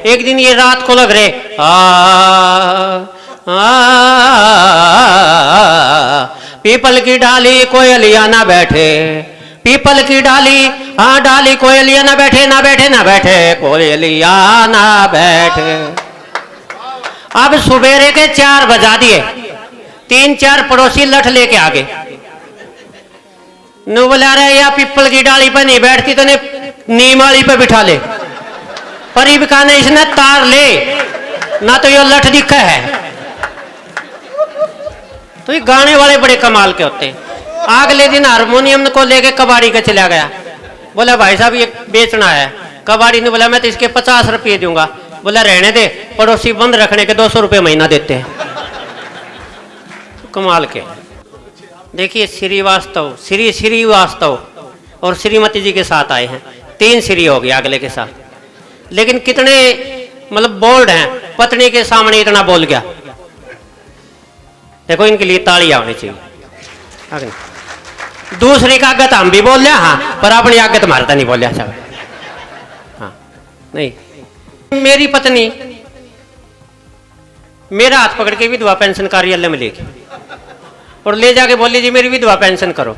एक दिन ये रात को लग रहे पीपल की डाली कोयलिया ना बैठे, पीपल की डाली डाली कोयलिया ना बैठे ना बैठे ना बैठे कोयलिया ना बैठे। अब सुबेरे के 4 बजा दिए, 3-4 पड़ोसी लठ लेके आ गए। नु बोला रहे या पीपल की डाली पर नहीं बैठती तो ने नीम वाली पे बिठा ले, पर बिकाने इसने तार ले ना तो ये लठ दिखा है। तो ये गाने वाले बड़े कमाल के होते हैं। अगले दिन हारमोनियम को लेके कबाड़ी के चला गया, बोला भाई साहब ये बेचना है। कबाड़ी ने बोला मैं तो इसके 50 रुपये दूंगा। बोला रहने दे, पड़ोसी बंद रखने के 200 रुपये महीना देते हैं। कमाल के। देखिए श्रीवास्तव, श्रीवास्तव और श्रीमती जी के साथ आए हैं, 3 श्री हो गया अगले के साथ। लेकिन कितने मतलब बोल्ड हैं, पत्नी के सामने इतना बोल गया। देखो इनके लिए तालियां होनी चाहिए। दूसरी का आगत हम भी बोल रहे हाँ, पर अपनी आगत मारता नहीं बोलिया सब। हाँ नहीं, मेरी पत्नी मेरा हाथ पकड़ के विधवा पेंशन कार्यालय में लेके और ले जाके बोली जी मेरी विधवा पेंशन करो।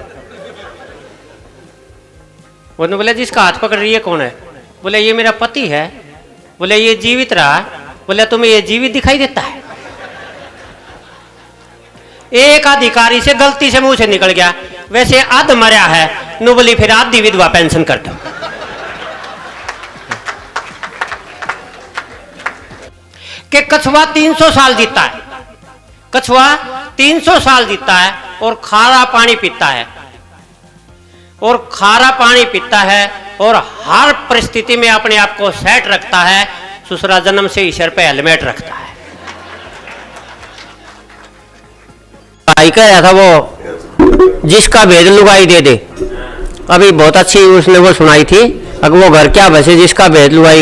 उन्होंने बोला जिसका हाथ पकड़ रही है कौन है? बोले ये मेरा पति है। बोले ये जीवित रहा? बोले तुम्हें ये जीवित दिखाई देता है? एक अधिकारी से गलती से मुंह से निकल गया, वैसे आध मरा है। नु बोली फिर आधी विधवा पेंशन कर दो। कि कछुआ 300 साल जीता है, कछुआ 300 साल जीता है और खारा पानी पीता है, और खारा पानी पीता है और हर परिस्थिति में अपने आप को सेट रखता है। ससुरा जन्म से ईश्वर पे हेलमेट रखता है। भाई कह रहा था वो जिसका भेद लुगाई दे दे, अभी बहुत अच्छी उसने वो सुनाई थी। अगर वो घर क्या बसे जिसका भेद लुगाई।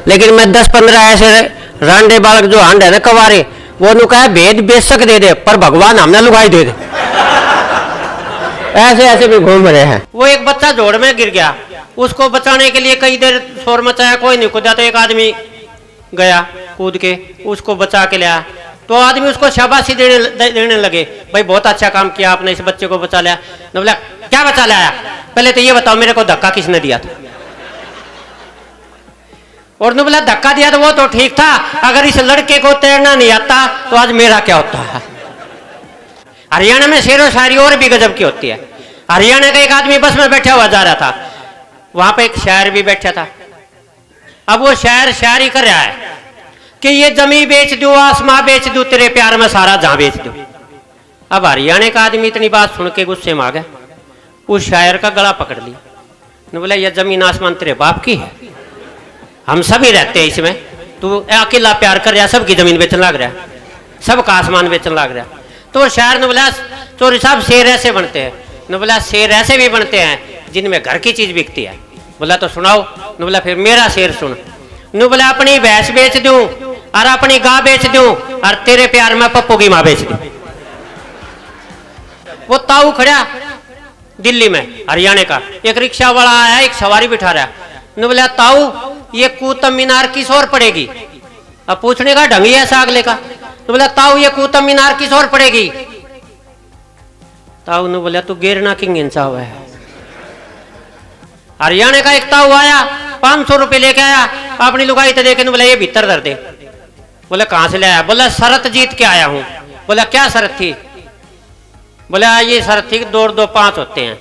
लेकिन मैं 10-15 ऐसे रांडे बालक जो हांड है ना कवारे, वो नु कहा भेद बेशक दे दे पर भगवान हमने लुगाई दे दे। ऐसे ऐसे भी घूम रहे हैं। वो एक बच्चा जोड़ में गिर गया, उसको बचाने के लिए कई देर शोर मचाया, कोई नहीं कूदा। तो एक आदमी गया कूद के उसको बचा के लाया। तो आदमी उसको शाबाशी देने लगे, भाई बहुत अच्छा काम किया आपने, इस बच्चे को बचा लिया। न बोला क्या बचा लाया? पहले तो ये बताओ मेरे को धक्का किसने दिया था? और न बोला धक्का दिया तो वो तो ठीक था, अगर इस लड़के को तैरना नहीं आता तो आज मेरा क्या होता है। हरियाणा में शेरो शायरी और भी गजब की होती है। हरियाणा का एक आदमी बस में बैठा हुआ जा रहा था, वहां पे एक शायर भी बैठा था। अब वो शायर शायरी कर रहा है कि ये जमी बेच दूं, आसमां बेच दूं, तेरे प्यार में सारा जहां बेच दूं। अब हरियाणा का आदमी इतनी बात सुन के गुस्से में आ गया, उस शायर का गला पकड़ लिया। ने बोला ये जमीन आसमान तेरे बाप की है, हम सभी रहते हैं इसमें, तू अकेला प्यार कर रहा, सबकी जमीन बेचने लग रहा, सबका आसमान बेचने लग रहा। तो शायर ने बोला चोरी साहब शेर ऐसे बनते हैं। ने बोला शेर ऐसे भी बनते हैं जिनमें घर की चीज बिकती है। बोला तो सुनाओ। ने बोला फिर मेरा शेर सुन। ने बोला अपनी भैंस बेच दूं और अपनी गाय बेच दूं और तेरे प्यार में पप्पू की मां बेच दूं। वो ताऊ खड़ा दिल्ली में, हरियाणा का एक रिक्शा वाला आया, एक सवारी बिठा रहा। ने बोला ताऊ ये कुतुब मीनार किस ओर पड़ेगी? अब पूछने का ढंग ही ऐसा अगले का। तो बोला ताऊ ये कुतुब मीनार किस ओर पड़ेगी? ताऊ ने बोला तू गिरना किंग इंसा हुआ है। हरियाणा का एक ताऊ आया, 500 रुपये लेके आया, अपनी लुगाई तो देखे। बोला ये भीतर धर दे। बोला कहां से ले आया? बोला शरत जीत के आया हूं। बोला क्या शरत थी? बोला ये शरत थी 2-2-5 होते हैं।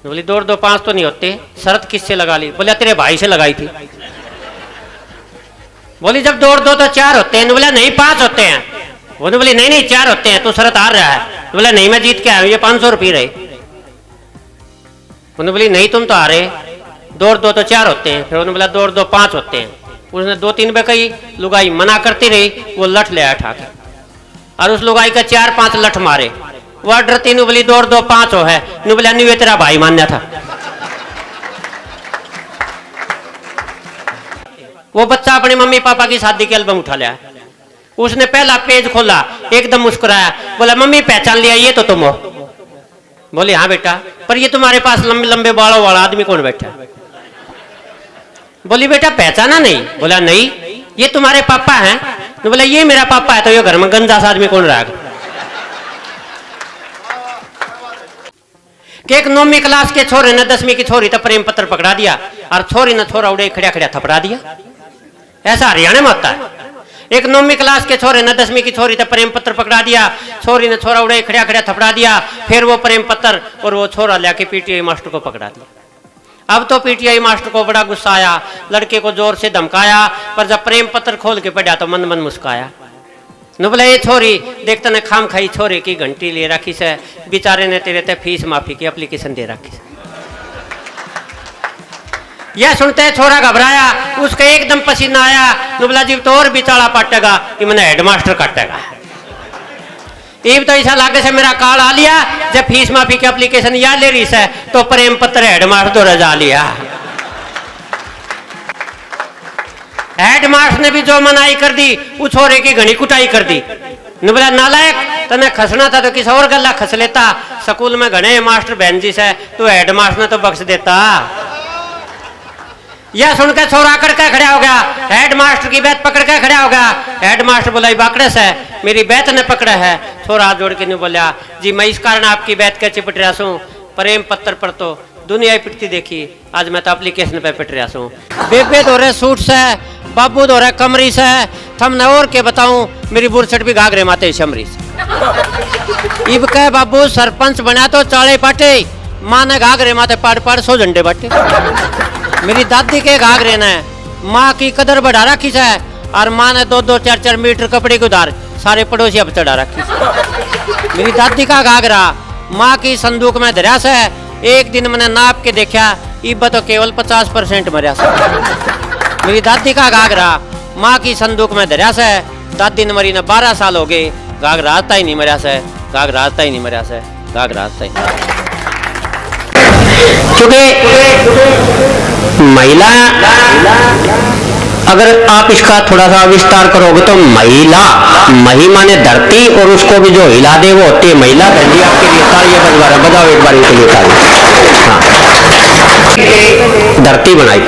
बोली 2-2-5 तो नहीं होते, शरत किससे लगा ली? बोला तेरे भाई से लगाई थी। बोली जब 2-2 तो 4 होते हैं। बोला नहीं 5 होते हैं। वो बोली नहीं 4 होते हैं, तू शरत हार रहा है। बोला नहीं मैं जीत के आया हूं, ये 500 रुपये रहे। उन्होंने बोली नहीं तुम तो आ रहे, 2-2 तो 4 होते हैं। फिर उन्होंने बोला 2-2-5 होते हैं। उसने 2-3 पे कही, लुगाई मना करती रही, वो लठ ले आया उठा के और उस लुगाई का 4-5 लठ मारे। वो डरती नु बोली 2-2-5 हो है। नु बोला नहीं तेरा भाई मान्या था। वो बच्चा अपने मम्मी पापा की शादी के एल्बम उठा लिया, उसने पहला पेज खोला, एकदम मुस्कुराया, बोला मम्मी पहचान लिया ये तो तुम हो? बोले हाँ बेटा, पर ये तुम्हारे पास लंबे लंबे बालों वाला आदमी कौन बैठा? बोली बेटा पहचाना नहीं? बोला नहीं। ये तुम्हारे पापा हैं? तो बोला ये मेरा पापा है। तो ये घर में गंजा सा आदमी कौन रहेगा? कि एक 9वीं क्लास के छोरे ने 10वीं की छोरी तो प्रेम पत्र पकड़ा दिया और छोरी ने छोरा उड़े खड़ा खड़ा थपड़ा दिया। ऐसा हरियाणा में होता है। एक 9वीं क्लास के छोरे ने 10वीं की छोरी तो प्रेम पत्र पकड़ा दिया, छोरी ने छोरा उड़े खड़ा खड़ा थपड़ा दिया। फिर वो प्रेम पत्र और वो छोरा लेके पीटीआई मास्टर को पकड़ा दिया। अब तो पीटीआई मास्टर को बड़ा गुस्सा आया, लड़के को जोर से धमकाया, पर जब प्रेम पत्र खोल के पढ़ा तो मन मन मुस्काया। न बोला ये छोरी देखते ने खाम खाई छोरे की घंटी ले रखी से, बेचारे ने तेरे ते फीस माफी की एप्लीकेशन दे रखी से। यह सुनते छोरा घबराया, उसका एकदम पसीना आया। नुबला जी तो और बिचाड़ा पाटेगा कि मैंने हेडमास्टर काटेगा। इब तो ऐसा लागे से मेरा कार्ड आ लिया, जब फीस माफी की एप्लीकेशन या ले रही है तो प्रेम पत्र हेडमास्टर तो रजा लिया। हेडमास्टर ने भी जो मनाई कर दी, उस छोरे की घनी कुटाई कर दी। नुबला नालायक, तने खसना था तो किसी और गला खस लेता। स्कूल में घने मास्टर बहन जी से, तो हेडमास्टर ने तो बख्श देता। यह सुनकर छोरा आकर के खड़ा हो गया, हेडमास्टर की बैत पकड़ के खड़ा हो गया। हेडमास्टर बोला बाकड़े से मेरी बैत ने पकड़ा है। छोरा जोड़ के नहीं बोला जी मैं इस कारण आपकी बैत के चिपट रहा हूँ, प्रेम पत्र पर तो दुनिया ही पिटती देखी, आज मैं तो एप्लीकेशन पे पिट रहा हूँ। बेबे दो रहे सूट से, बाबू दो रहे कमरी से, थमने और के बताऊं मेरी बुरसट भी घाघरे माते शमरी से। इब कह बाबू सरपंच बना तो चाले पाटे, माँ ने घाघरे माते पाड़ पाड़ 100 झंडे बाटे। मेरी दादी के घाघरे ने माँ की कदर बढ़ा रखी है, और माँ ने 2-2, 4-4 मीटर कपड़े के उधार सारे पड़ोसी अब चढ़ा रखी है। मेरी दादी का घाघरा माँ की संदूक में धरा से, एक दिन मैंने नाप के देखा, इब तो केवल 50% मरिया से। मेरी दादी का घाघरा माँ की संदूक में धरा से, दादी ने मरी ने 12 साल हो गए, घाघरा आता ही नहीं मरिया से, घाघरा आता ही नहीं मरिया से, घाघरा आता ही नहीं। क्योंकि महिला, अगर आप इसका थोड़ा सा विस्तार करोगे तो महिला, मही माने धरती, और उसको भी जो हिला दे वो होती है महिला। धरती आपके लिए तालियां बजाओ एक बार के लिए तालियां। धरती बनाई,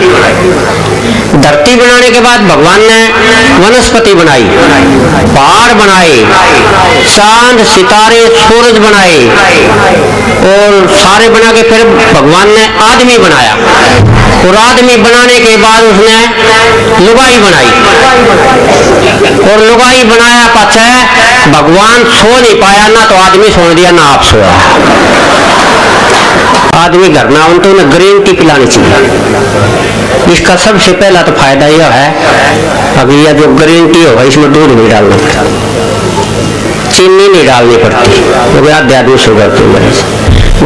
धरती बनाने के बाद भगवान ने वनस्पति बनाई, पहाड़ बनाए, चांद सितारे सूरज बनाए, और सारे बना के फिर भगवान ने आदमी बनाया। और आदमी बनाने के बाद उसने लुगाई बनाई, और लुगाई बनाया पाछे भगवान सो नहीं पाया, ना तो आदमी सो दिया ना आप सोया। आदमी घर ना हो तो उन्हें ग्रीन टी पिलानी चाहिए। इसका सबसे पहला तो फायदा यह है, अभी यह जो ग्रीन टी होगा इसमें दूध नहीं डालना, चीनी नहीं डालनी पड़ती, वो आधे आदमी शुगर की वजह से।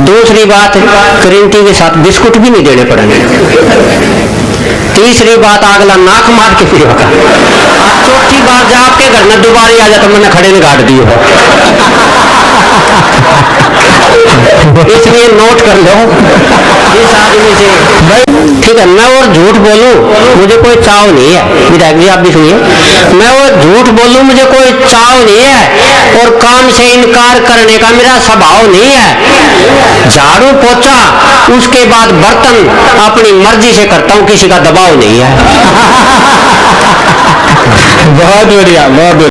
दूसरी बात, ग्रीन टी के साथ बिस्कुट भी नहीं देने पड़ेंगे। तीसरी बात, अगला नाक मार के पिएगा। चौथी बात, जब आपके घर में दोबारा आ जाए तो मैंने खड़े में गाड़ दिए हो। इसलिए नोट कर लो इस आदमी से, ठीक है। मैं और झूठ बोलूं मुझे कोई चाव नहीं है, विधायक जी आप भी सुनिए, मैं और झूठ बोलूं मुझे कोई चाव नहीं है, और काम से इनकार करने का मेरा स्वभाव नहीं है। झाड़ू पोछा उसके बाद बर्तन अपनी मर्जी से करता हूं, किसी का दबाव नहीं है। बहुत बढ़िया, बहुत बढ़िया।